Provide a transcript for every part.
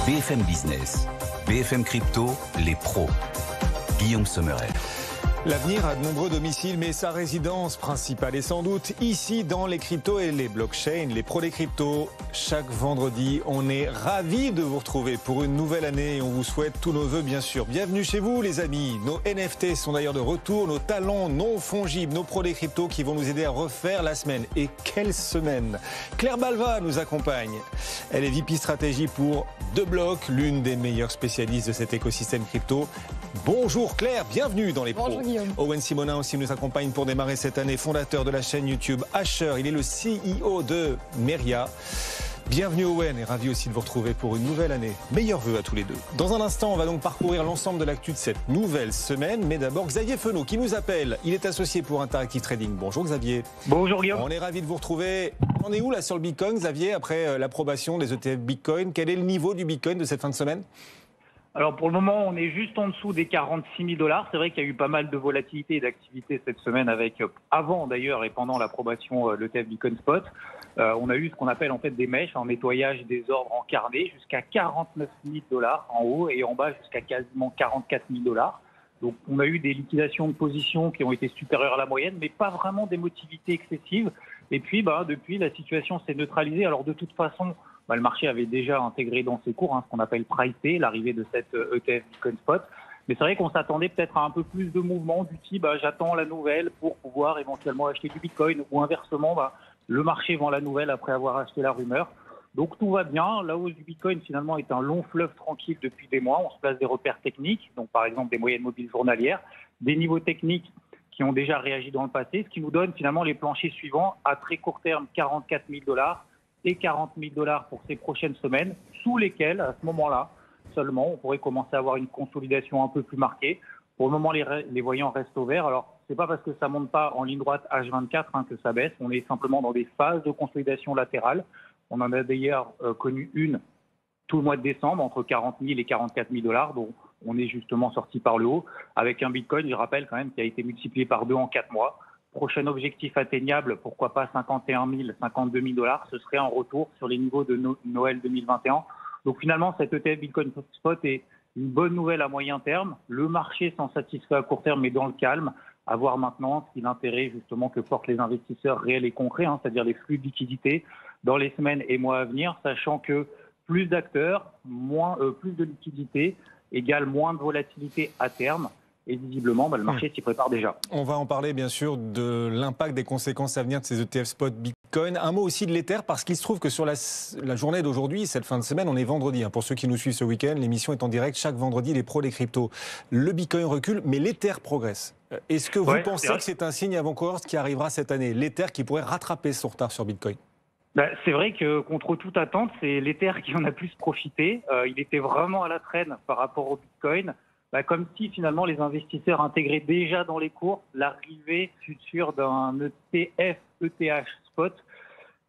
BFM Business, BFM Crypto, les pros. Guillaume Sommerer. L'avenir a de nombreux domiciles, mais sa résidence principale est sans doute ici dans les cryptos et les blockchains, les pros des cryptos. Chaque vendredi, on est ravis de vous retrouver pour une nouvelle année et on vous souhaite tous nos vœux bien sûr. Bienvenue chez vous les amis. Nos NFT sont d'ailleurs de retour, nos talents non fongibles, nos pros des cryptos qui vont nous aider à refaire la semaine. Et quelle semaine! Claire Balva nous accompagne. Elle est VP Stratégie pour DeBlock, l'une des meilleures spécialistes de cet écosystème crypto. Bonjour Claire, bienvenue dans les pros. Bonjour Guillaume. Owen Simonin aussi nous accompagne pour démarrer cette année, fondateur de la chaîne YouTube Asher. Il est le CEO de Meria. Bienvenue Owen et ravi aussi de vous retrouver pour une nouvelle année. Meilleurs vœux à tous les deux. Dans un instant, on va donc parcourir l'ensemble de l'actu de cette nouvelle semaine. Mais d'abord, Xavier Fenot qui nous appelle. Il est associé pour Interactive Trading. Bonjour Xavier. Bonjour Guillaume. On est ravi de vous retrouver. On est où là sur le Bitcoin, Xavier, après l'approbation des ETF Bitcoin? Quel est le niveau du Bitcoin de cette fin de semaine? Alors pour le moment, on est juste en dessous des 46 000 $. C'est vrai qu'il y a eu pas mal de volatilité et d'activité cette semaine avec, avant d'ailleurs et pendant l'approbation l'ETF Bitcoin Spot. On a eu ce qu'on appelle en fait des mèches en nettoyage des ordres en carnet jusqu'à 49 000 $ en haut et en bas jusqu'à quasiment 44 000 $. Donc on a eu des liquidations de positions qui ont été supérieures à la moyenne, mais pas vraiment d'émotivité excessive. Et puis depuis, la situation s'est neutralisée. Alors de toute façon, le marché avait déjà intégré dans ses cours ce qu'on appelle pricé, l'arrivée de cette ETF Bitcoin Spot. Mais c'est vrai qu'on s'attendait peut-être à un peu plus de mouvement du type j'attends la nouvelle pour pouvoir éventuellement acheter du Bitcoin ou inversement, le marché vend la nouvelle après avoir acheté la rumeur. Donc tout va bien. La hausse du Bitcoin finalement est un long fleuve tranquille depuis des mois. On se place des repères techniques, donc par exemple des moyennes mobiles journalières, des niveaux techniques qui ont déjà réagi dans le passé, ce qui nous donne finalement les planchers suivants à très court terme, 44 000 $ et 40 000 $ pour ces prochaines semaines, sous lesquelles, à ce moment-là, seulement, on pourrait commencer à avoir une consolidation un peu plus marquée. Pour le moment, les voyants restent au vert. Alors, c'est pas parce que ça monte pas en ligne droite H24 que ça baisse. On est simplement dans des phases de consolidation latérale. On en a d'ailleurs connu une tout le mois de décembre, entre 40 000 et 44 000 $, dont on est justement sorti par le haut, avec un Bitcoin, je rappelle quand même, qui a été multiplié par 2 en 4 mois. Prochain objectif atteignable, pourquoi pas 51 000, 52 000 $, ce serait un retour sur les niveaux de Noël 2021. Donc finalement, cette ETF Bitcoin Spot est une bonne nouvelle à moyen terme. Le marché s'en satisfait à court terme, mais dans le calme. À voir maintenant si l'intérêt justement que portent les investisseurs réels et concrets, c'est-à-dire les flux de liquidités dans les semaines et mois à venir, sachant que plus d'acteurs, plus de liquidités égale moins de volatilité à terme. Et visiblement, le marché s'y prépare déjà. On va en parler bien sûr de l'impact des conséquences à venir de ces ETF Spot Bitcoin. Un mot aussi de l'Ether, parce qu'il se trouve que sur la journée d'aujourd'hui, cette fin de semaine, on est vendredi. Pour ceux qui nous suivent ce week-end, l'émission est en direct chaque vendredi, les pros des cryptos. Le Bitcoin recule, mais l'Ether progresse. Est-ce que vous pensez que c'est un signe avant-coureur qui arrivera cette année? L'Ether qui pourrait rattraper son retard sur Bitcoin? C'est vrai que contre toute attente, c'est l'Ether qui en a plus profité. Il était vraiment à la traîne par rapport au Bitcoin. Comme si finalement les investisseurs intégraient déjà dans les cours l'arrivée future d'un ETF ETH spot.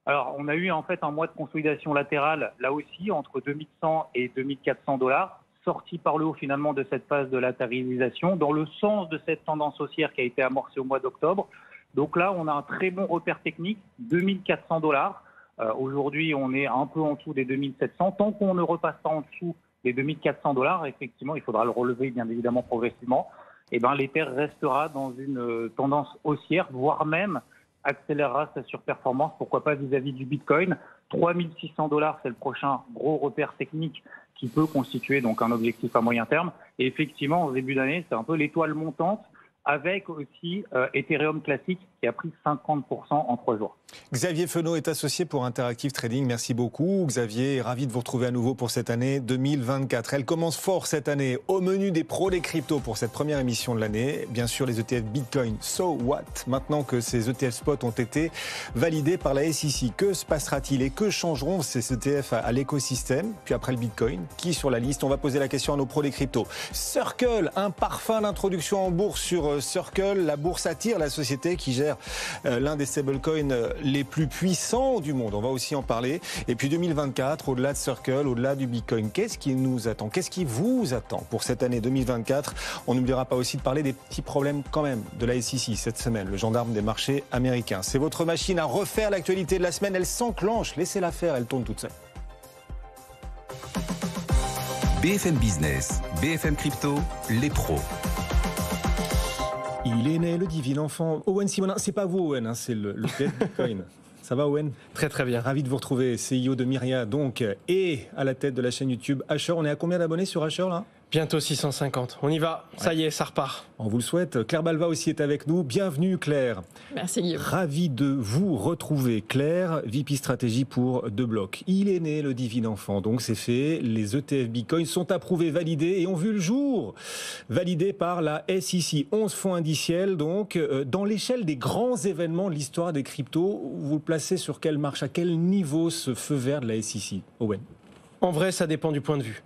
Alors on a eu en fait un mois de consolidation latérale là aussi entre 2100 et 2400 $, sorti par le haut finalement de cette phase de latéralisation dans le sens de cette tendance haussière qui a été amorcée au mois d'octobre. Donc là on a un très bon repère technique, 2400 $. Aujourd'hui on est un peu en dessous des 2700. Tant qu'on ne repasse pas en dessous les 2400 $, effectivement, il faudra le relever bien évidemment progressivement. L'Ether restera dans une tendance haussière, voire même accélérera sa surperformance, pourquoi pas vis-à-vis du Bitcoin. 3600 $, c'est le prochain gros repère technique qui peut constituer donc un objectif à moyen terme. Et effectivement, au début d'année, c'est un peu l'étoile montante, avec aussi Ethereum classique qui a pris 50% en 3 jours. Xavier Fenot est associé pour Interactive Trading. Merci beaucoup. Xavier, ravi de vous retrouver à nouveau pour cette année 2024. Elle commence fort cette année. Au menu des pros des cryptos pour cette première émission de l'année, bien sûr les ETF Bitcoin. So what? Maintenant que ces ETF Spot ont été validés par la SEC, que se passera-t-il et que changeront ces ETF à l'écosystème? Puis après le Bitcoin, qui sur la liste? On va poser la question à nos pros des cryptos. Circle, un parfum d'introduction en bourse sur Circle. La bourse attire la société qui gère l'un des stablecoins les plus puissants du monde. On va aussi en parler. Et puis 2024, au-delà de Circle, au-delà du Bitcoin, qu'est-ce qui nous attend? Qu'est-ce qui vous attend pour cette année 2024? On n'oubliera pas aussi de parler des petits problèmes quand même de la SEC cette semaine, le gendarme des marchés américains. C'est votre machine à refaire l'actualité de la semaine. Elle s'enclenche. Laissez-la faire, elle tourne toute seule. BFM Business, BFM Crypto, les pros. Il est né le divin enfant. Owen Simonin, c'est pas vous Owen, c'est le Bitcoin. Ça va Owen ? Très très bien. Ravi de vous retrouver, CEO de Myria donc, et à la tête de la chaîne YouTube Asher. On est à combien d'abonnés sur Asher là ? Bientôt 650. On y va. Ça y est, ça repart. On vous le souhaite. Claire Balva aussi est avec nous. Bienvenue Claire. Merci Guillaume. Ravi de vous retrouver. Claire, VP Stratégie pour Deblock. Il est né le divin enfant, donc c'est fait. Les ETF Bitcoin sont approuvés, validés et ont vu le jour. Validés par la SEC. 11 fonds indiciels donc. Dans l'échelle des grands événements de l'histoire des cryptos, vous le placez sur quelle marche, à quel niveau ce feu vert de la SEC, Owen ? En vrai, ça dépend du point de vue.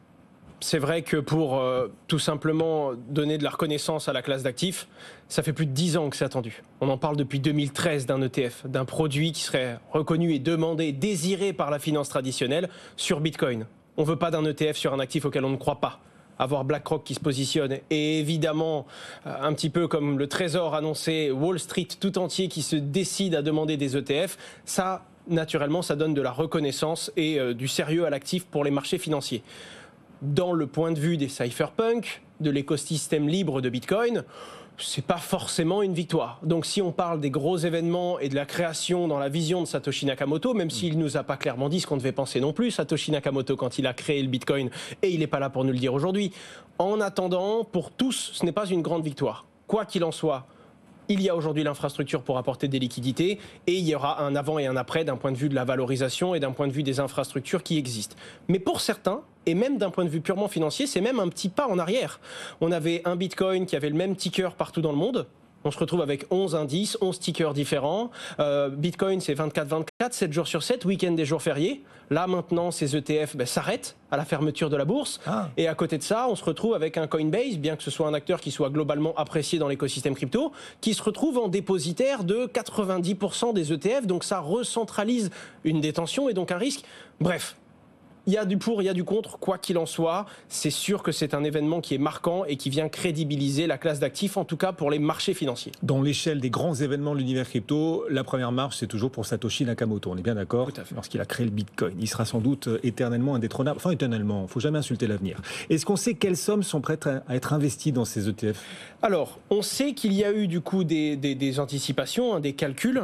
C'est vrai que pour tout simplement donner de la reconnaissance à la classe d'actifs, ça fait plus de 10 ans que c'est attendu. On en parle depuis 2013 d'un ETF, d'un produit qui serait reconnu et demandé, désiré par la finance traditionnelle sur Bitcoin. On ne veut pas d'un ETF sur un actif auquel on ne croit pas. Avoir BlackRock qui se positionne et évidemment, un petit peu comme le Trésor annoncé, Wall Street tout entier qui se décide à demander des ETF, ça, naturellement, ça donne de la reconnaissance et du sérieux à l'actif pour les marchés financiers. Dans le point de vue des cypherpunks, de l'écosystème libre de Bitcoin, c'est pas forcément une victoire. Donc si on parle des gros événements et de la création dans la vision de Satoshi Nakamoto, même s'il nous a pas clairement dit ce qu'on devait penser non plus, Satoshi Nakamoto, quand il a créé le Bitcoin, et il n'est pas là pour nous le dire aujourd'hui. En attendant, pour tous, ce n'est pas une grande victoire. Quoi qu'il en soit, il y a aujourd'hui l'infrastructure pour apporter des liquidités et il y aura un avant et un après d'un point de vue de la valorisation et d'un point de vue des infrastructures qui existent. Mais pour certains, et même d'un point de vue purement financier, c'est même un petit pas en arrière. On avait un Bitcoin qui avait le même ticker partout dans le monde. On se retrouve avec 11 indices, 11 tickers différents. Bitcoin, c'est 24-24, 7 jours sur 7, week-end des jours fériés. Là, maintenant, ces ETF s'arrêtent à la fermeture de la bourse. Et à côté de ça, on se retrouve avec un Coinbase, bien que ce soit un acteur qui soit globalement apprécié dans l'écosystème crypto, qui se retrouve en dépositaire de 90% des ETF. Donc ça recentralise une détention et donc un risque. Bref. Il y a du pour, il y a du contre, quoi qu'il en soit, c'est sûr que c'est un événement qui est marquant et qui vient crédibiliser la classe d'actifs, en tout cas pour les marchés financiers. Dans l'échelle des grands événements de l'univers crypto, la première marche, c'est toujours pour Satoshi Nakamoto, on est bien d'accord ? Tout à fait. Lorsqu'il a créé le Bitcoin. Il sera sans doute éternellement indétrônable. Enfin, éternellement, il ne faut jamais insulter l'avenir. Est-ce qu'on sait quelles sommes sont prêtes à être investies dans ces ETF ? Alors, on sait qu'il y a eu du coup des anticipations, des calculs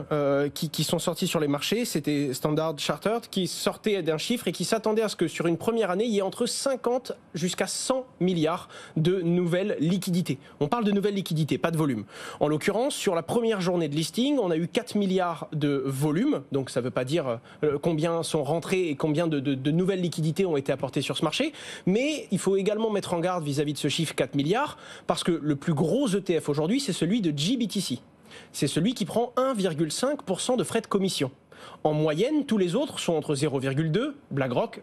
qui sont sortis sur les marchés. C'était Standard Chartered qui sortait d'un chiffre et qui s'attendait à ce que sur une première année, il y ait entre 50 jusqu'à 100 milliards de nouvelles liquidités. On parle de nouvelles liquidités, pas de volume. En l'occurrence, sur la première journée de listing, on a eu 4 milliards de volume. Donc ça ne veut pas dire combien sont rentrés et combien de nouvelles liquidités ont été apportées sur ce marché. Mais il faut également mettre en garde vis-à-vis de ce chiffre 4 milliards parce que le plus gros ETF aujourd'hui, c'est celui de GBTC. C'est celui qui prend 1,5% de frais de commission. En moyenne, tous les autres sont entre 0,2, BlackRock,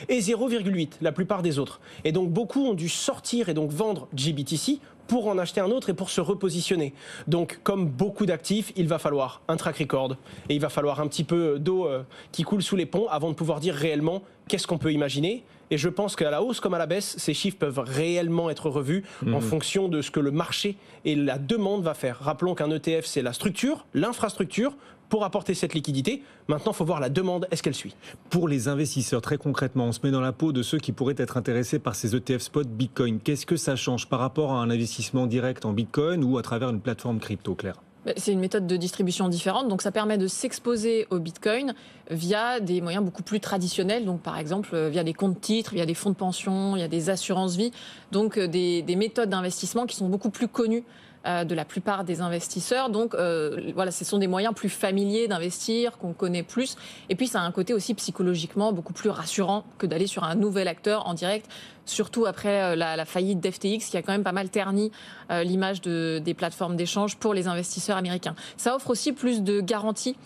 et 0,8, la plupart des autres. Et donc beaucoup ont dû sortir et donc vendre GBTC pour en acheter un autre et pour se repositionner. Donc, comme beaucoup d'actifs, il va falloir un track record et il va falloir un petit peu d'eau qui coule sous les ponts avant de pouvoir dire réellement qu'est-ce qu'on peut imaginer. Et je pense qu'à la hausse comme à la baisse, ces chiffres peuvent réellement être revus en fonction de ce que le marché et la demande va faire. Rappelons qu'un ETF, c'est la structure, l'infrastructure pour apporter cette liquidité. Maintenant, il faut voir la demande, est-ce qu'elle suit ? Pour les investisseurs, très concrètement, on se met dans la peau de ceux qui pourraient être intéressés par ces ETF spot Bitcoin. Qu'est-ce que ça change par rapport à un investissement direct en Bitcoin ou à travers une plateforme crypto, Claire ? C'est une méthode de distribution différente, donc ça permet de s'exposer au Bitcoin via des moyens beaucoup plus traditionnels, donc par exemple via des comptes titres, via des fonds de pension, il y a des assurances-vie, donc des méthodes d'investissement qui sont beaucoup plus connues de la plupart des investisseurs. Donc voilà, ce sont des moyens plus familiers d'investir, qu'on connaît plus. Et puis ça a un côté aussi psychologiquement beaucoup plus rassurant que d'aller sur un nouvel acteur en direct, surtout après la faillite d'FTX qui a quand même pas mal terni l'image des plateformes d'échange pour les investisseurs américains. Ça offre aussi plus de garanties,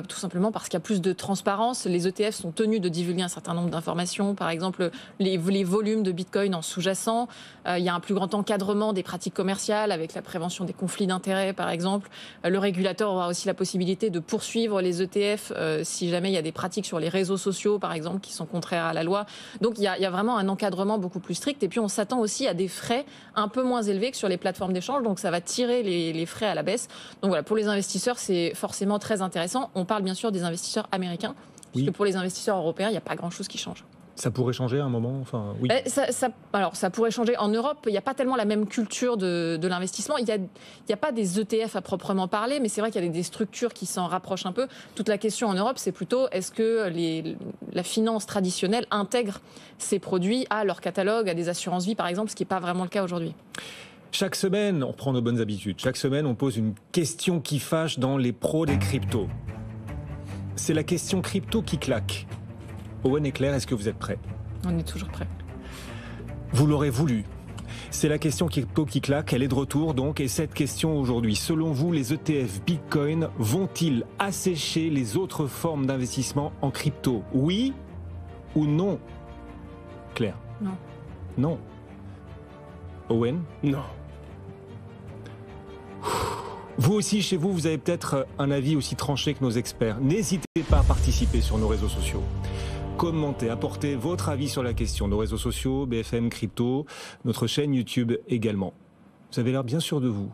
tout simplement parce qu'il y a plus de transparence. Les ETF sont tenus de divulguer un certain nombre d'informations, par exemple les volumes de Bitcoin en sous-jacent. Il y a un plus grand encadrement des pratiques commerciales avec la prévention des conflits d'intérêts, par exemple. Le régulateur aura aussi la possibilité de poursuivre les ETF si jamais il y a des pratiques sur les réseaux sociaux, par exemple, qui sont contraires à la loi. Donc il y a vraiment un encadrement beaucoup plus strict. Et puis on s'attend aussi à des frais un peu moins élevés que sur les plateformes d'échange. Donc ça va tirer les frais à la baisse. Donc voilà, pour les investisseurs, c'est forcément très intéressant. On parle bien sûr des investisseurs américains, puisque pour les investisseurs européens, il n'y a pas grand-chose qui change. Ça pourrait changer à un moment, enfin, oui. Alors, ça pourrait changer. En Europe, il n'y a pas tellement la même culture de l'investissement. Il n'y a pas des ETF à proprement parler, mais c'est vrai qu'il y a des structures qui s'en rapprochent un peu. Toute la question en Europe, c'est plutôt est-ce que la finance traditionnelle intègre ces produits à leur catalogue, à des assurances-vie par exemple, ce qui n'est pas vraiment le cas aujourd'hui. Chaque semaine, on reprend nos bonnes habitudes. Chaque semaine, on pose une question qui fâche dans les pros des cryptos. C'est la question crypto qui claque. Owen et Claire, est-ce que vous êtes prêts ? On est toujours prêts. Vous l'aurez voulu. C'est la question crypto qui claque, elle est de retour donc. Et cette question aujourd'hui, selon vous, les ETF Bitcoin vont-ils assécher les autres formes d'investissement en crypto ? Oui ou non ? Claire ? Non. Non. Owen ? Non. Vous aussi, chez vous, vous avez peut-être un avis aussi tranché que nos experts. N'hésitez pas à participer sur nos réseaux sociaux. Commentez, apportez votre avis sur la question. Nos réseaux sociaux, BFM Crypto, notre chaîne YouTube également. Vous avez l'air bien sûr de vous.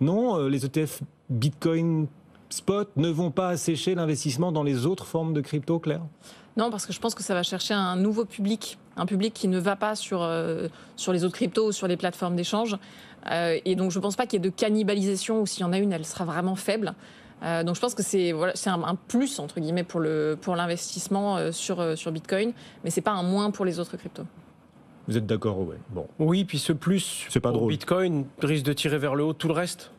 Non, les ETF Bitcoin Spot ne vont pas assécher l'investissement dans les autres formes de crypto, Claire ? Non, parce que je pense que ça va chercher un nouveau public, un public qui ne va pas sur les autres cryptos ou sur les plateformes d'échange. Et donc je ne pense pas qu'il y ait de cannibalisation, ou s'il y en a une, elle sera vraiment faible. Donc je pense que c'est un plus, entre guillemets, pour l'investissement sur Bitcoin, mais ce n'est pas un moins pour les autres cryptos. Vous êtes d'accord, Owen ? Bon. Oui, puis ce plus C'est pas pour drôle. Bitcoin risque de tirer vers le haut tout le reste.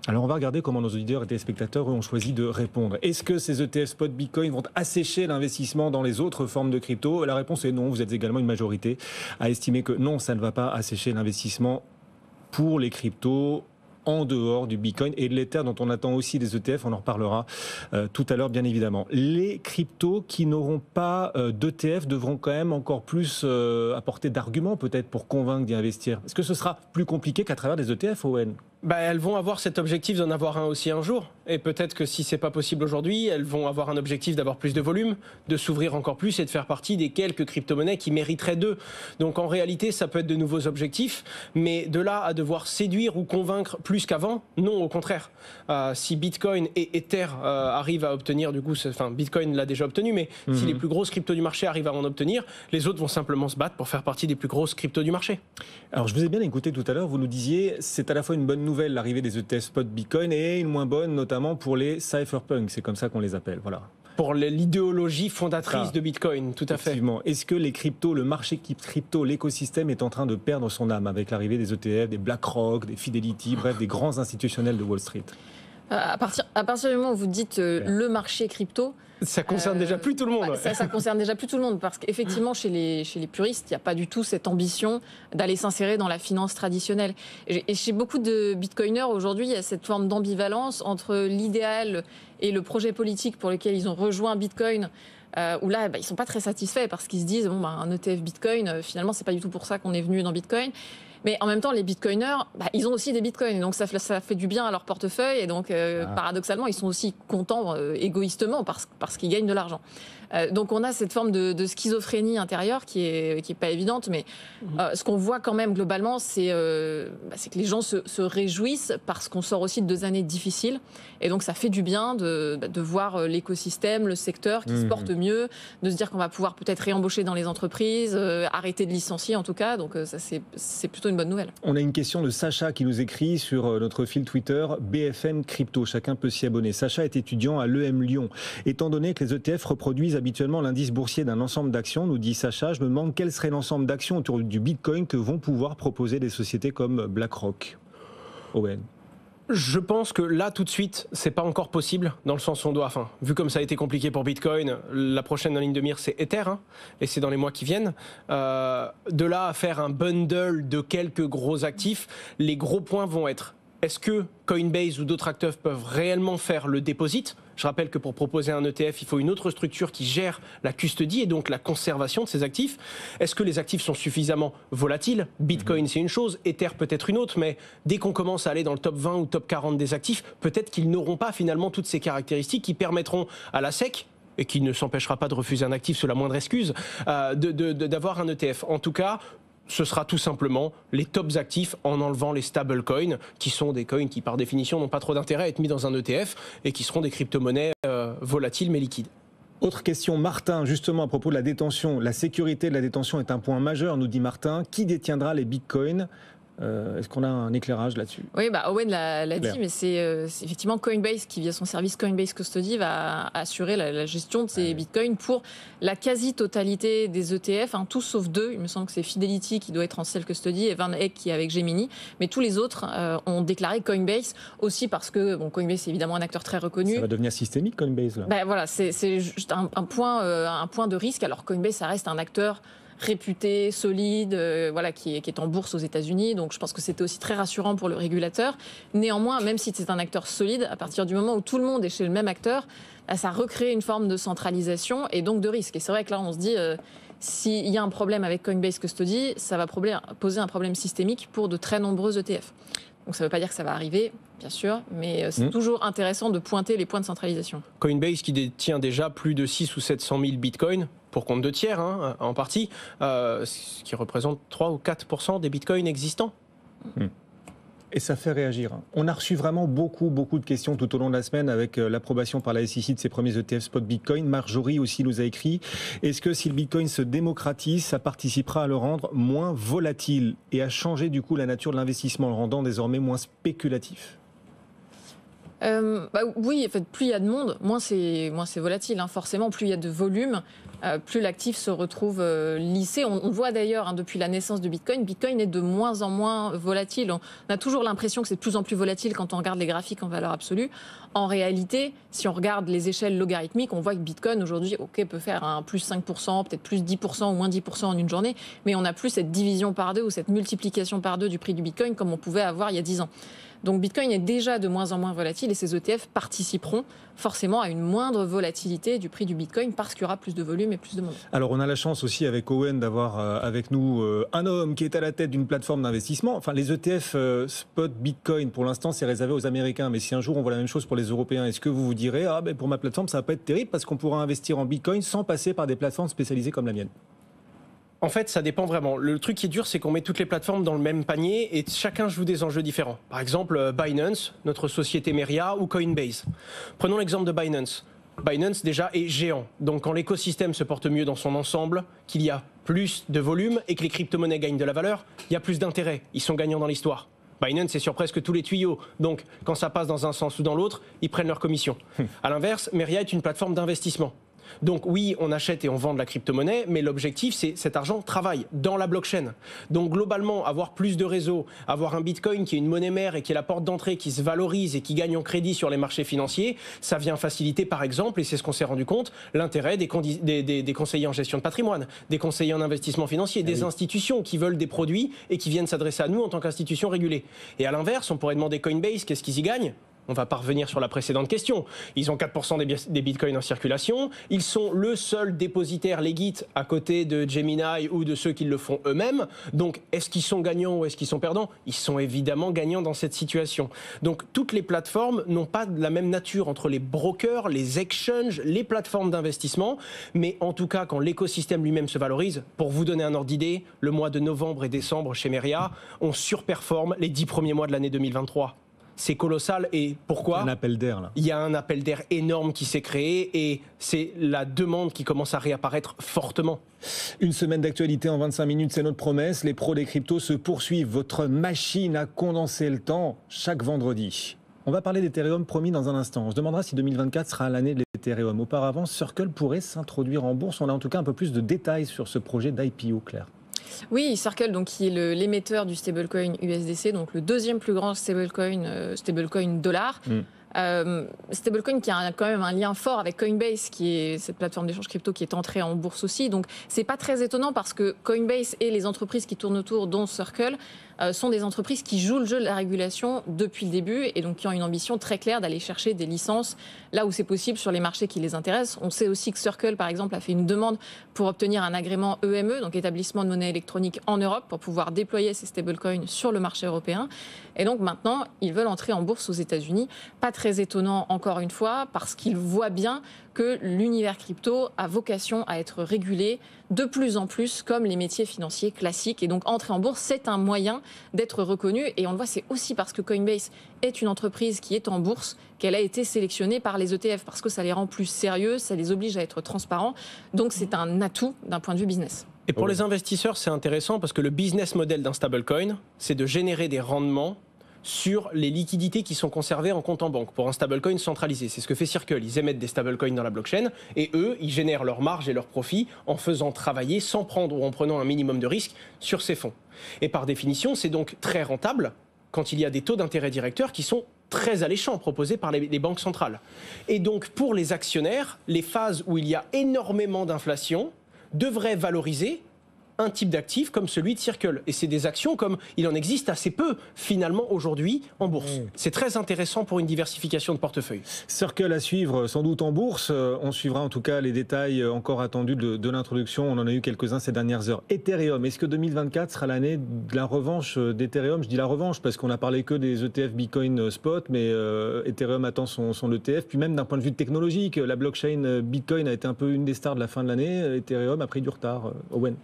Alors on va regarder comment nos auditeurs et téléspectateurs ont choisi de répondre. Est-ce que ces ETF spot Bitcoin vont assécher l'investissement dans les autres formes de crypto ? La réponse est non. Vous êtes également une majorité à estimer que non, ça ne va pas assécher l'investissement pour les cryptos en dehors du Bitcoin et de l'Ether dont on attend aussi des ETF, on en reparlera tout à l'heure bien évidemment. Les cryptos qui n'auront pas d'ETF devront quand même encore plus apporter d'arguments peut-être pour convaincre d'y investir. Est-ce que ce sera plus compliqué qu'à travers des ETF, Owen ? Elles vont avoir cet objectif d'en avoir un aussi un jour. Et peut-être que si c'est pas possible aujourd'hui, elles vont avoir un objectif d'avoir plus de volume, de s'ouvrir encore plus et de faire partie des quelques crypto-monnaies qui mériteraient d'eux. Donc en réalité, ça peut être de nouveaux objectifs, mais de là à devoir séduire ou convaincre plus qu'avant, non, au contraire. Si Bitcoin et Ether arrivent à obtenir, du coup, Bitcoin l'a déjà obtenu, mais si les plus grosses cryptos du marché arrivent à en obtenir, les autres vont simplement se battre pour faire partie des plus grosses cryptos du marché. Alors je vous ai bien écouté tout à l'heure, vous nous disiez c'est à la fois une bonne nouvelle l'arrivée des ETF spot Bitcoin et une moins bonne notamment pour les cypherpunks, c'est comme ça qu'on les appelle, voilà. Pour l'idéologie fondatrice de Bitcoin, tout à fait. Effectivement. Est-ce que les cryptos, le marché crypto, l'écosystème est en train de perdre son âme avec l'arrivée des ETF, des BlackRock, des Fidelity, bref, des grands institutionnels de Wall Street ? À partir du moment où vous dites le marché crypto, ça concerne déjà plus tout le monde. Ça concerne déjà plus tout le monde parce qu'effectivement chez les puristes, il n'y a pas du tout cette ambition d'aller s'insérer dans la finance traditionnelle. Et chez beaucoup de bitcoiners aujourd'hui, il y a cette forme d'ambivalence entre l'idéal et le projet politique pour lequel ils ont rejoint Bitcoin. Où là, ils ne sont pas très satisfaits parce qu'ils se disent un ETF Bitcoin, finalement, c'est pas du tout pour ça qu'on est venu dans Bitcoin. Mais en même temps, les bitcoiners, ils ont aussi des bitcoins. Et donc, ça fait du bien à leur portefeuille. Et donc, paradoxalement, ils sont aussi contents égoïstement parce qu'ils gagnent de l'argent. Donc, on a cette forme de schizophrénie intérieure qui est pas évidente. Mais ce qu'on voit quand même globalement, c'est que les gens se réjouissent parce qu'on sort aussi de 2 années difficiles. Et donc, ça fait du bien de voir l'écosystème, le secteur qui se porte mieux, de se dire qu'on va pouvoir peut-être réembaucher dans les entreprises, arrêter de licencier en tout cas. Donc, ça, c'est plutôt une bonne nouvelle. On a une question de Sacha qui nous écrit sur notre fil Twitter BFM Crypto. Chacun peut s'y abonner. Sacha est étudiant à l'EM Lyon. Étant donné que les ETF reproduisent habituellement l'indice boursier d'un ensemble d'actions, nous dit Sacha, je me demande quel serait l'ensemble d'actions autour du Bitcoin que vont pouvoir proposer des sociétés comme BlackRock. Owen. Je pense que là, tout de suite, c'est pas encore possible, dans le sens où on doit, vu comme ça a été compliqué pour Bitcoin, la prochaine en ligne de mire, c'est Ether, et c'est dans les mois qui viennent. De là à faire un bundle de quelques gros actifs, les gros points vont être, est-ce que Coinbase ou d'autres acteurs peuvent réellement faire le deposit ? Je rappelle que pour proposer un ETF, il faut une autre structure qui gère la custodie et donc la conservation de ces actifs. Est-ce que les actifs sont suffisamment volatiles ? Bitcoin, c'est une chose, Ether peut-être une autre, mais dès qu'on commence à aller dans le top 20 ou top 40 des actifs, peut-être qu'ils n'auront pas finalement toutes ces caractéristiques qui permettront à la SEC, et qui ne s'empêchera pas de refuser un actif sous la moindre excuse, d'avoir un ETF. En tout cas, ce sera tout simplement les tops actifs en enlevant les stablecoins, qui sont des coins qui par définition n'ont pas trop d'intérêt à être mis dans un ETF et qui seront des crypto-monnaies volatiles mais liquides. Autre question, Martin, justement à propos de la détention. La sécurité de la détention est un point majeur, nous dit Martin. Qui détiendra les bitcoins ? Est-ce qu'on a un éclairage là-dessus ? Oui, Owen l'a dit, mais c'est effectivement Coinbase qui, via son service Coinbase Custody, va assurer la gestion de ces bitcoins pour la quasi-totalité des ETF, tous sauf 2. Il me semble que c'est Fidelity qui doit être en self-custody et Van Eck qui est avec Gemini. Mais tous les autres ont déclaré Coinbase, aussi parce que Coinbase est évidemment un acteur très reconnu. Ça va devenir systémique, Coinbase, là. Voilà, c'est juste un point de risque. Alors Coinbase, ça reste un acteur réputé, solide, qui est en bourse aux États-Unis. Donc je pense que c'était aussi très rassurant pour le régulateur. Néanmoins, même si c'est un acteur solide, à partir du moment où tout le monde est chez le même acteur, ça recrée une forme de centralisation et donc de risque. Et c'est vrai que là, on se dit, s'il y a un problème avec Coinbase Custody, ça va poser un problème systémique pour de très nombreux ETF. Donc ça ne veut pas dire que ça va arriver, bien sûr, mais c'est toujours intéressant de pointer les points de centralisation. Coinbase qui détient déjà plus de 600 ou 700 000 bitcoins, pour compte de tiers en partie, ce qui représente 3 ou 4% des bitcoins existants. Et ça fait réagir. On a reçu vraiment beaucoup de questions tout au long de la semaine avec l'approbation par la SEC de ces premiers ETF spot Bitcoin. Marjorie aussi nous a écrit, est-ce que si le Bitcoin se démocratise, ça participera à le rendre moins volatile et à changer du coup la nature de l'investissement, le rendant désormais moins spéculatif ? Oui, en fait, plus il y a de monde, moins c'est volatile. Forcément, plus il y a de volume, plus l'actif se retrouve lissé. On voit d'ailleurs, depuis la naissance de Bitcoin est de moins en moins volatile. On a toujours l'impression que c'est de plus en plus volatile quand on regarde les graphiques en valeur absolue. En réalité, si on regarde les échelles logarithmiques, on voit que Bitcoin aujourd'hui, peut faire un plus 5%, peut-être plus 10% ou moins 10% en une journée, mais on n'a plus cette division par deux ou cette multiplication par deux du prix du Bitcoin comme on pouvait avoir il y a 10 ans. Donc Bitcoin est déjà de moins en moins volatile et ces ETF participeront forcément à une moindre volatilité du prix du Bitcoin parce qu'il y aura plus de volume et plus de monde. Alors on a la chance aussi avec Owen d'avoir avec nous un homme qui est à la tête d'une plateforme d'investissement. Enfin les ETF spot Bitcoin pour l'instant c'est réservé aux Américains, mais si un jour on voit la même chose pour les Européens, est-ce que vous vous direz pour ma plateforme ça va pas être terrible parce qu'on pourra investir en Bitcoin sans passer par des plateformes spécialisées comme la mienne ? En fait, ça dépend vraiment. Le truc qui est dur, c'est qu'on met toutes les plateformes dans le même panier et chacun joue des enjeux différents. Par exemple, Binance, notre société Meria, ou Coinbase. Prenons l'exemple de Binance. Binance, déjà, est géant. Donc, quand l'écosystème se porte mieux dans son ensemble, qu'il y a plus de volume et que les crypto-monnaies gagnent de la valeur, il y a plus d'intérêt. Ils sont gagnants dans l'histoire. Binance est sur presque tous les tuyaux. Donc, quand ça passe dans un sens ou dans l'autre, ils prennent leur commission. À l'inverse, Meria est une plateforme d'investissement. Donc oui, on achète et on vend de la crypto-monnaie, mais l'objectif, c'est cet argent travaille dans la blockchain. Donc globalement, avoir plus de réseaux, avoir un Bitcoin qui est une monnaie mère et qui est la porte d'entrée, qui se valorise et qui gagne en crédit sur les marchés financiers, ça vient faciliter par exemple, et c'est ce qu'on s'est rendu compte, l'intérêt des conseillers en gestion de patrimoine, des conseillers en investissement financier, des institutions qui veulent des produits et qui viennent s'adresser à nous en tant qu'institution régulée. Et à l'inverse, on pourrait demander Coinbase, qu'est-ce qu'ils y gagnent ? On va pas revenir sur la précédente question. Ils ont 4% des bitcoins en circulation. Ils sont le seul dépositaire legit à côté de Gemini ou de ceux qui le font eux-mêmes. Donc, est-ce qu'ils sont gagnants ou est-ce qu'ils sont perdants ? Ils sont évidemment gagnants dans cette situation. Donc, toutes les plateformes n'ont pas la même nature entre les brokers, les exchanges, les plateformes d'investissement. Mais en tout cas, quand l'écosystème lui-même se valorise, pour vous donner un ordre d'idée, le mois de novembre et décembre chez Meria, on surperforme les 10 premiers mois de l'année 2023. C'est colossal. Et pourquoi ? Un appel d'air, là. Il y a un appel d'air énorme qui s'est créé et c'est la demande qui commence à réapparaître fortement. Une semaine d'actualité en 25 minutes, c'est notre promesse. Les pros des cryptos se poursuivent. Votre machine à condenser le temps chaque vendredi. On va parler d'Ethereum, promis, dans un instant. On se demandera si 2024 sera l'année de l'Ethereum. Auparavant, Circle pourrait s'introduire en bourse. On a en tout cas un peu plus de détails sur ce projet d'IPO, Claire. Oui, Circle, donc, qui est l'émetteur du stablecoin USDC, donc le deuxième plus grand stablecoin dollar. Stablecoin qui a quand même un lien fort avec Coinbase, qui est cette plateforme d'échange crypto qui est entrée en bourse aussi. Donc, c'est pas très étonnant parce que Coinbase et les entreprises qui tournent autour, dont Circle, sont des entreprises qui jouent le jeu de la régulation depuis le début et donc qui ont une ambition très claire d'aller chercher des licences là où c'est possible sur les marchés qui les intéressent. On sait aussi que Circle, par exemple, a fait une demande pour obtenir un agrément EME, donc établissement de monnaie électronique en Europe, pour pouvoir déployer ces stablecoins sur le marché européen. Et donc maintenant, ils veulent entrer en bourse aux États-Unis. Pas très étonnant, encore une fois, parce qu'ils voient bien que l'univers crypto a vocation à être régulé de plus en plus comme les métiers financiers classiques. Et donc entrer en bourse, c'est un moyen d'être reconnu. Et on le voit, c'est aussi parce que Coinbase est une entreprise qui est en bourse qu'elle a été sélectionnée par les ETF, parce que ça les rend plus sérieux, ça les oblige à être transparents. Donc c'est un atout d'un point de vue business. Et pour les investisseurs, c'est intéressant parce que le business model d'un stablecoin, c'est de générer des rendements sur les liquidités qui sont conservées en compte en banque pour un stablecoin centralisé. C'est ce que fait Circle. Ils émettent des stablecoins dans la blockchain et eux, ils génèrent leur marge et leur profit en faisant travailler sans prendre ou en prenant un minimum de risque sur ces fonds. Et par définition, c'est donc très rentable quand il y a des taux d'intérêt directeurs qui sont très alléchants proposés par les banques centrales. Et donc pour les actionnaires, les phases où il y a énormément d'inflation devraient valoriser un type d'actif comme celui de Circle. Et c'est des actions comme il en existe assez peu, finalement, aujourd'hui, en bourse. C'est très intéressant pour une diversification de portefeuille. Circle à suivre, sans doute en bourse. On suivra en tout cas les détails encore attendus de l'introduction. On en a eu quelques-uns ces dernières heures. Ethereum, est-ce que 2024 sera l'année de la revanche d'Ethereum? Je dis la revanche parce qu'on a parlé que des ETF Bitcoin Spot, mais Ethereum attend son ETF. Puis même d'un point de vue technologique, la blockchain Bitcoin a été un peu une des stars de la fin de l'année. Ethereum a pris du retard. Owen.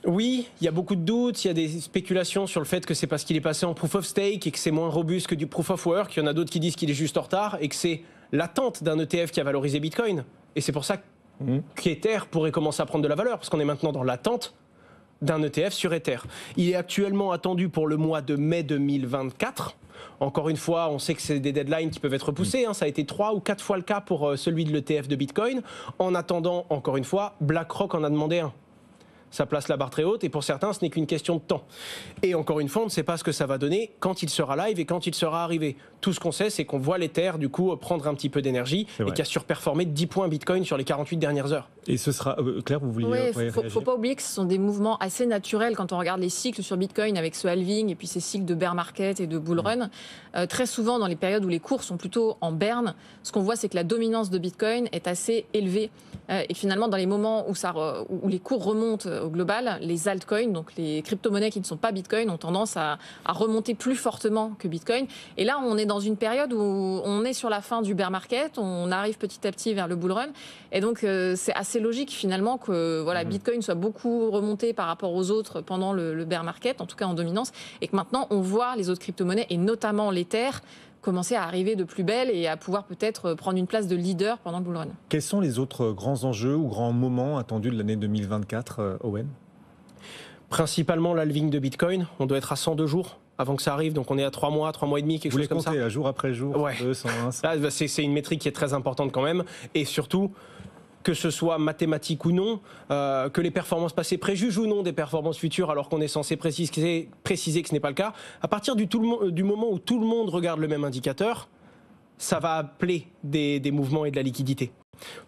Oui, il y a beaucoup de doutes, il y a des spéculations sur le fait que c'est parce qu'il est passé en proof of stake et que c'est moins robuste que du proof of work. Il y en a d'autres qui disent qu'il est juste en retard et que c'est l'attente d'un ETF qui a valorisé Bitcoin. Et c'est pour ça qu'Ether pourrait commencer à prendre de la valeur, parce qu'on est maintenant dans l'attente d'un ETF sur Ether. Il est actuellement attendu pour le mois de mai 2024. Encore une fois, on sait que c'est des deadlines qui peuvent être repoussés. Ça a été 3 ou 4 fois le cas pour celui de l'ETF de Bitcoin. En attendant, encore une fois, BlackRock en a demandé un. Ça place la barre très haute et pour certains, ce n'est qu'une question de temps. Et encore une fois, on ne sait pas ce que ça va donner quand il sera live et quand il sera arrivé. Tout ce qu'on sait, c'est qu'on voit l'Ether, du coup, prendre un petit peu d'énergie et qui a surperformé de 10 points Bitcoin sur les 48 dernières heures. Et ce sera... Claire, vous vouliez réagir ? Faut pas oublier que ce sont des mouvements assez naturels quand on regarde les cycles sur Bitcoin avec ce halving et puis ces cycles de bear market et de bull run. Très souvent, dans les périodes où les cours sont plutôt en berne, ce qu'on voit, c'est que la dominance de Bitcoin est assez élevée. Et finalement, dans les moments où les cours remontent au global, les altcoins, donc les crypto-monnaies qui ne sont pas Bitcoin, ont tendance à remonter plus fortement que Bitcoin. Et là, on est dans une période où on est sur la fin du bear market, on arrive petit à petit vers le bull run. Et donc, c'est assez logique finalement que Bitcoin soit beaucoup remonté par rapport aux autres pendant le bear market, en tout cas en dominance, et que maintenant, on voit les autres crypto-monnaies, et notamment l'Ether, commencer à arriver de plus belle et à pouvoir peut-être prendre une place de leader pendant le bull run. Quels sont les autres grands enjeux ou grands moments attendus de l'année 2024, Owen ? Principalement l'halving de Bitcoin. On doit être à 102 jours avant que ça arrive, donc on est à 3 mois et demi, quelque chose comme ça. Vous les comptez, jour après jour, 200, 101. Là, c'est une métrique qui est très importante quand même, et surtout que ce soit mathématique ou non, que les performances passées préjugent ou non des performances futures alors qu'on est censé préciser que ce n'est pas le cas. À partir du moment où tout le monde regarde le même indicateur, ça va appeler des mouvements et de la liquidité.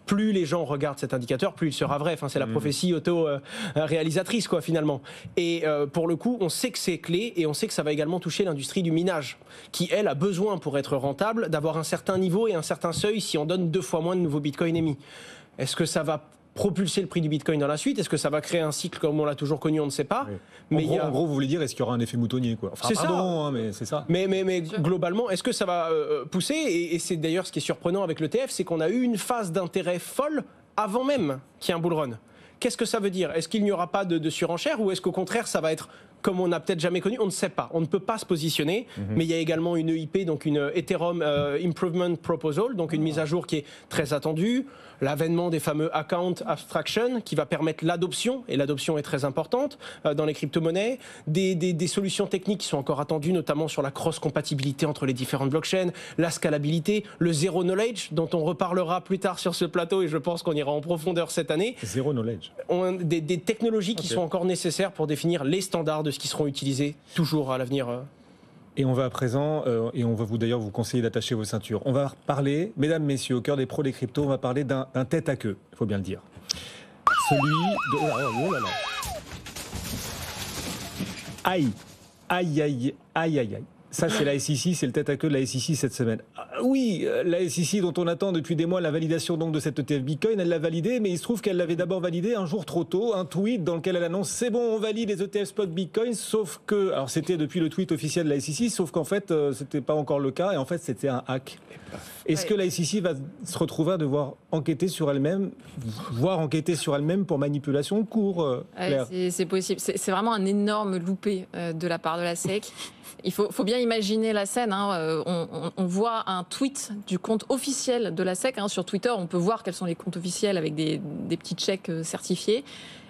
Plus les gens regardent cet indicateur, plus il sera vrai. Enfin, c'est la prophétie auto-réalisatrice, quoi, finalement. Et pour le coup, on sait que c'est clé et on sait que ça va également toucher l'industrie du minage, qui, elle, a besoin, pour être rentable, d'avoir un certain niveau et un certain seuil si on donne 2 fois moins de nouveaux bitcoins émis. Est-ce que ça va propulser le prix du Bitcoin dans la suite? Est-ce que ça va créer un cycle comme on l'a toujours connu? On ne sait pas. Oui. Mais en gros, vous voulez dire, est-ce qu'il y aura un effet moutonnier, quoi? Enfin, c'est ça. Mais c'est ça. Mais globalement, est-ce que ça va pousser? Et c'est d'ailleurs ce qui est surprenant avec l'ETF, c'est qu'on a eu une phase d'intérêt folle avant même qu'il y ait un bull run. Qu'est-ce que ça veut dire? Est-ce qu'il n'y aura pas de surenchère ou est-ce qu'au contraire, ça va être comme on n'a peut-être jamais connu? On ne sait pas. On ne peut pas se positionner. Mais il y a également une EIP, donc une Ethereum Improvement Proposal, donc une mise à jour qui est très attendue. L'avènement des fameux Account Abstraction qui va permettre l'adoption, et l'adoption est très importante dans les crypto-monnaies. Des solutions techniques qui sont encore attendues, notamment sur la cross-compatibilité entre les différentes blockchains, la scalabilité, le zero knowledge, dont on reparlera plus tard sur ce plateau, et je pense qu'on ira en profondeur cette année. Zero knowledge. Des technologies qui sont encore nécessaires pour définir les standards de ce qui seront utilisés toujours à l'avenir. Et on va à présent, et on va d'ailleurs vous conseiller d'attacher vos ceintures. On va parler, mesdames, messieurs, au cœur des pros des cryptos, on va parler d'un tête à queue, il faut bien le dire. Celui de... Oh là là. Aïe. Ça, c'est la SEC, c'est le tête à queue de la SEC cette semaine. oui, la SEC dont on attend depuis des mois la validation donc de cette ETF Bitcoin, elle l'a validée, mais il se trouve qu'elle l'avait d'abord validée un jour trop tôt, un tweet dans lequel elle annonce c'est bon, on valide les ETF spot Bitcoin, sauf que, alors c'était depuis le tweet officiel de la SEC, sauf qu'en fait c'était pas encore le cas et en fait c'était un hack. Est-ce que la SEC va se retrouver à devoir enquêter sur elle-même, voire enquêter sur elle-même pour manipulation de cours, Claire? C'est possible, c'est vraiment un énorme loupé de la part de la SEC. Il faut bien imaginer la scène. On voit un tweet du compte officiel de la SEC. Sur Twitter, on peut voir quels sont les comptes officiels avec des petits checks certifiés.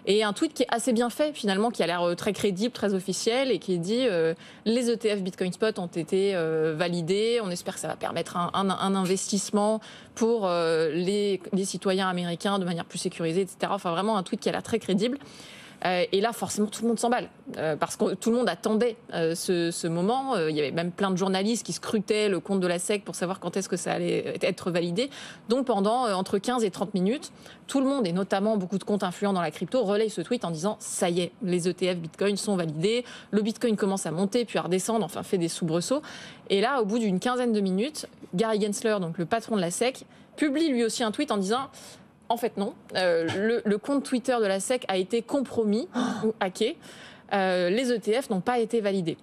Et un tweet qui est assez bien fait, finalement, qui a l'air très crédible, très officiel, et qui dit les ETF Bitcoin Spot ont été validés. On espère que ça va permettre un investissement pour les citoyens américains de manière plus sécurisée, etc. Enfin, vraiment un tweet qui a l'air très crédible. Et là, forcément, tout le monde s'emballe parce que tout le monde attendait ce moment. Il y avait même plein de journalistes qui scrutaient le compte de la SEC pour savoir quand est-ce que ça allait être validé. Donc, pendant entre 15 et 30 minutes, tout le monde, et notamment beaucoup de comptes influents dans la crypto, relayent ce tweet en disant « ça y est, les ETF Bitcoin sont validés, le Bitcoin commence à monter puis à redescendre, enfin fait des soubresauts ». Et là, au bout d'une quinzaine de minutes, Gary Gensler, donc le patron de la SEC, publie lui aussi un tweet en disant « en fait, non. Le compte Twitter de la SEC a été compromis ou hacké. Les ETF n'ont pas été validés.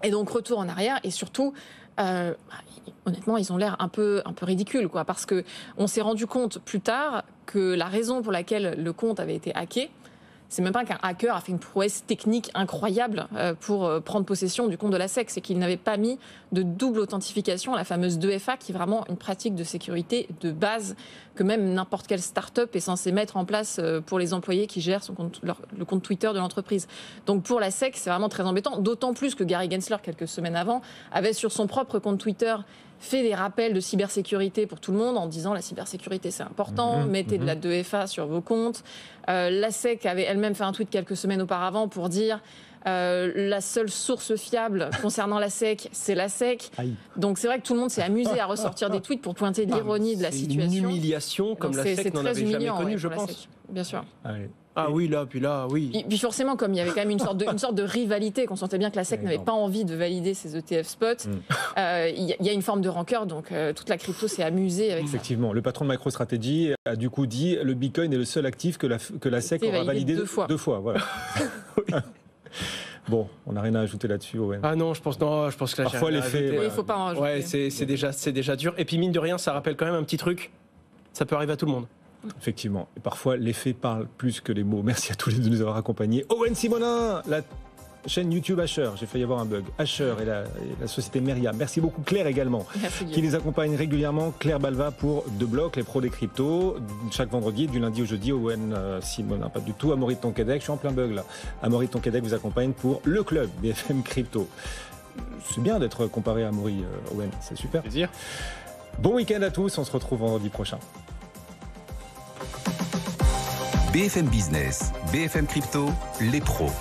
Et donc, retour en arrière. Et surtout, honnêtement, ils ont l'air un peu ridicules, quoi, parce qu'on s'est rendu compte plus tard que la raison pour laquelle le compte avait été hacké, c'est même pas qu'un hacker a fait une prouesse technique incroyable pour prendre possession du compte de la SEC, c'est qu'il n'avait pas mis de double authentification, la fameuse 2FA, qui est vraiment une pratique de sécurité de base que même n'importe quelle start-up est censée mettre en place pour les employés qui gèrent le compte Twitter de l'entreprise. Donc pour la SEC, c'est vraiment très embêtant, d'autant plus que Gary Gensler, quelques semaines avant, avait sur son propre compte Twitter fait des rappels de cybersécurité pour tout le monde en disant la cybersécurité c'est important, mettez de la 2FA sur vos comptes. La SEC avait elle-même fait un tweet quelques semaines auparavant pour dire la seule source fiable concernant la SEC, c'est la SEC. Aïe. Donc c'est vrai que tout le monde s'est amusé à ressortir des tweets pour pointer l'ironie de la situation. C'est une humiliation comme la SEC n'en avait jamais connue, je pense. Bien sûr. Allez. Ah oui, là, oui. Et puis forcément, comme il y avait quand même une sorte de rivalité, qu'on sentait bien que la SEC n'avait pas envie de valider ses ETF spots, il y a une forme de rancœur, donc toute la crypto s'est amusée avec ça. Effectivement, le patron de MicroStrategy a du coup dit le Bitcoin est le seul actif que la SEC aura validé deux fois. Voilà. Bon, on n'a rien à ajouter là-dessus, Owen. Ah non, je pense que là, parfois l'effet. Oui, il ne faut pas en rajouter. Ouais, c'est déjà dur. Et puis mine de rien, ça rappelle quand même un petit truc. Ça peut arriver à tout le monde. Effectivement. Et parfois, l'effet parle plus que les mots. Merci à tous les deux de nous avoir accompagnés. Owen Simonin, la chaîne YouTube Asher. J'ai failli avoir un bug. Asher et la société Meria. Merci beaucoup Claire également. Merci, qui les accompagne régulièrement. Claire Balva pour De Bloc, les pros des cryptos. Chaque vendredi, du lundi au jeudi. Owen Simonin, pas du tout. Amaury de Tonquédec. Je suis en plein bug là. Amaury de Tonquédec vous accompagne pour le club BFM Crypto. C'est bien d'être comparé à Amaury, Owen. C'est super. Plaisir. Bon week-end à tous. On se retrouve vendredi prochain. BFM Business, BFM Crypto, les pros.